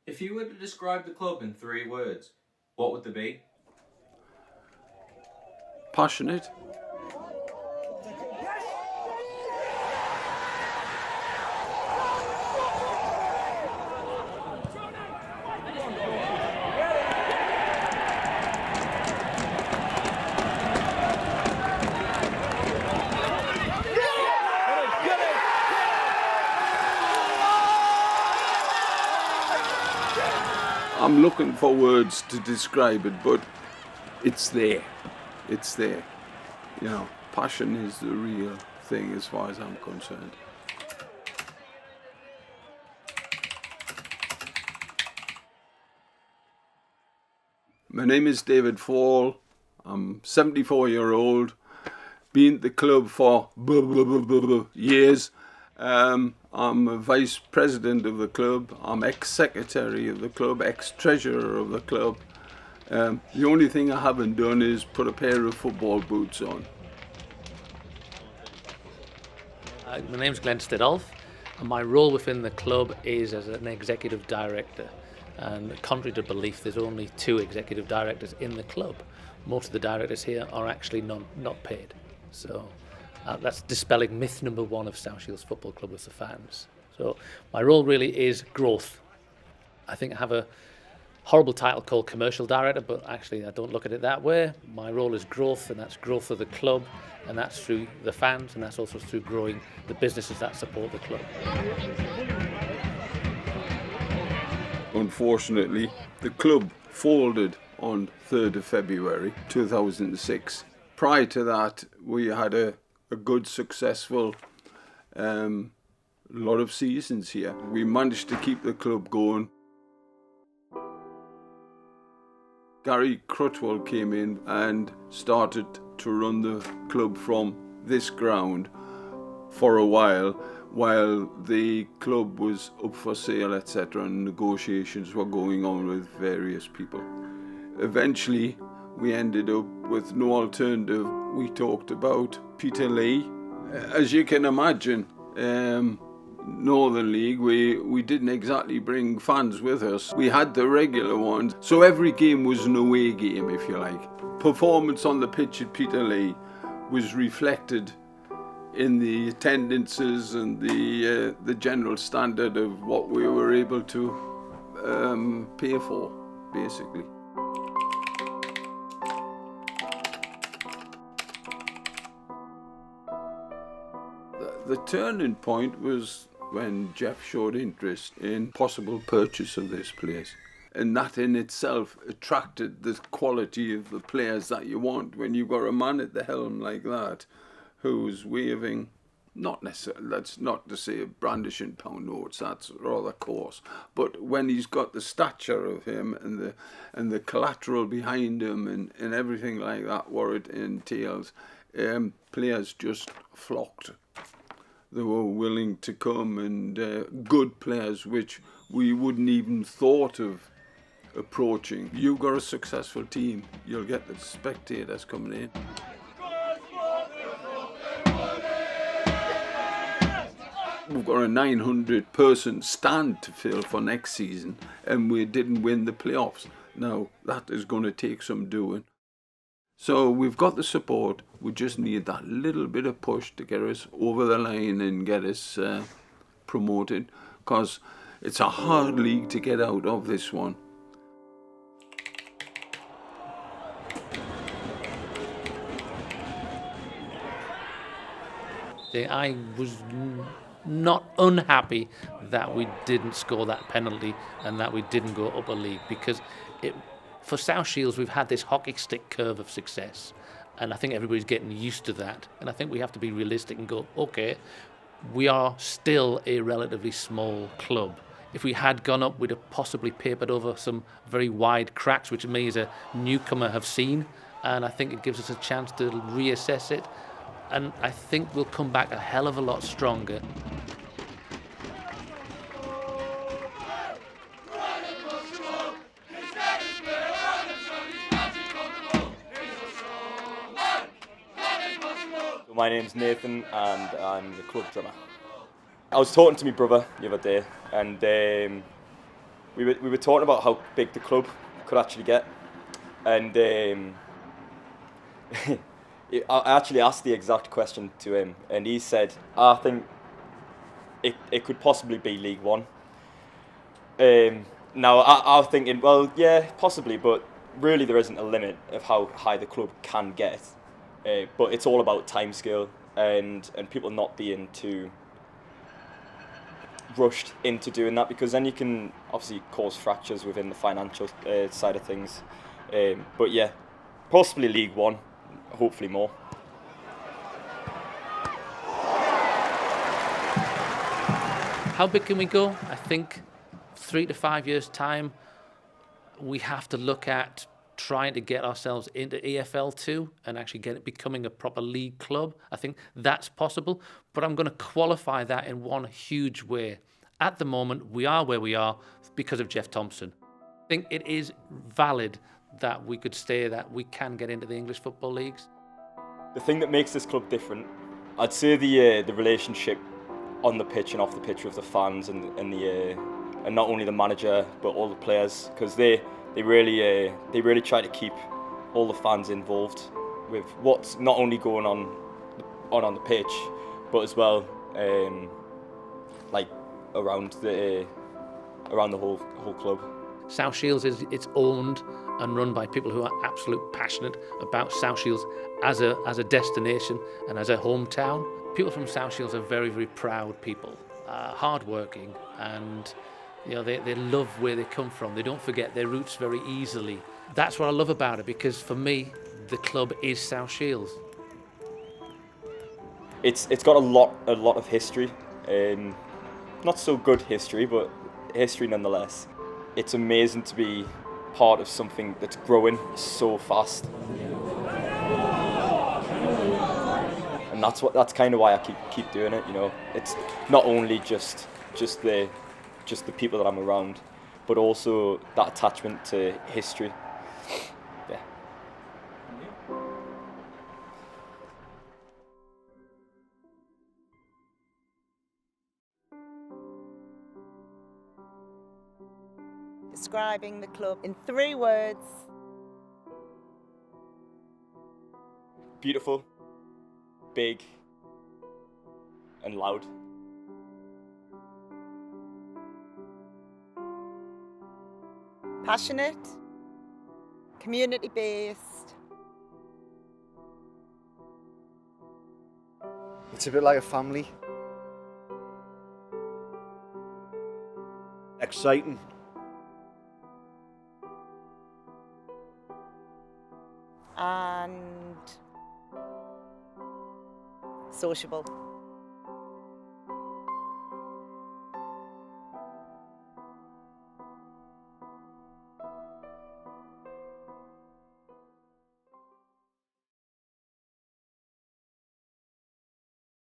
If you were to describe the club in 3 words, what would they be? Passionate. I'm looking for words to describe it, but it's there. It's there. You know, passion is the real thing as far as I'm concerned. My name is David Fall. I'm 74-year-old. Been at the club for years. I'm a vice president of the club. I'm ex-secretary of the club, ex-treasurer of the club. The only thing I haven't done is put a pair of football boots on. My name's Glenn Stidolf, and my role within the club is as an executive director. And contrary to belief, there's only 2 executive directors in the club. Most of the directors here are actually not paid. So that's dispelling myth number 1 of South Shields Football Club with the fans. So my role really is growth. I think I have a horrible title called commercial director, but actually I don't look at it that way. My role is growth, and that's growth of the club, and that's through the fans, and that's also through growing the businesses that support the club. Unfortunately, the club folded on 3rd of February 2006. Prior to that, we had a good, successful lot of seasons here. We managed to keep the club going. Gary Crutwell came in and started to run the club from this ground for a while the club was up for sale, etc., and negotiations were going on with various people. Eventually, we ended up with no alternative. We talked about Peter Lee. As you can imagine, Northern League, we didn't exactly bring fans with us. We had the regular ones, so every game was an away game, if you like. Performance on the pitch at Peter Lee was reflected in the attendances and the general standard of what we were able to pay for, basically. The turning point was when Jeff showed interest in possible purchase of this place. And that in itself attracted the quality of the players that you want. When you've got a man at the helm like that, who's waving, not necessarily, that's not to say brandishing pound notes, that's rather coarse, but when he's got the stature of him and the collateral behind him and everything like that, what it entails, players just flocked. They were willing to come, and good players which we wouldn't even thought of approaching. You've got a successful team, you'll get the spectators coming in. We've got a 900-person stand to fill for next season, and we didn't win the playoffs. Now, that is going to take some doing. So we've got the support, we just need that little bit of push to get us over the line and get us promoted, because it's a hard league to get out of, this one. I was not unhappy that we didn't score that penalty and that we didn't go up a league, because for South Shields we've had this hockey stick curve of success, and I think everybody's getting used to that, and I think we have to be realistic and go, okay, we are still a relatively small club. If we had gone up, we'd have possibly papered over some very wide cracks, which me as a newcomer have seen, and I think it gives us a chance to reassess it, and I think we'll come back a hell of a lot stronger. My name's Nathan and I'm the club drummer. I was talking to my brother the other day, and we were talking about how big the club could actually get, and I actually asked the exact question to him, and he said, "I think it could possibly be League One." Now I'm thinking, well, yeah, possibly, but really there isn't a limit of how high the club can get. But it's all about timescale and people not being too rushed into doing that, because then you can obviously cause fractures within the financial side of things. But yeah, possibly League One, hopefully more. How big can we go? I think 3 to 5 years' time, we have to look at trying to get ourselves into EFL2 and actually becoming a proper league club. I think that's possible, but I'm going to qualify that in one huge way. At the moment, we are where we are because of Jeff Thompson. I think it is valid that we could say that we can get into the English football leagues. The thing that makes this club different, I'd say the relationship on the pitch and off the pitch with the fans and not only the manager but all the players, because they really try to keep all the fans involved with what's not only going on the pitch, but as well like around the whole club. South Shields it's owned and run by people who are absolutely passionate about South Shields as a destination and as a hometown. People from South Shields are very, very proud people, hardworking, and they love where they come from. They don't forget their roots very easily. That's what I love about it, because for me, the club is South Shields. It's got a lot of history, not so good history, but history nonetheless. It's amazing to be part of something that's growing so fast. And that's kind of why I keep doing it. It's not only just the people that I'm around, but also that attachment to history. Yeah. Describing the club in 3 words. Beautiful, big, and loud. Passionate, community-based. It's a bit like a family. Exciting. And sociable.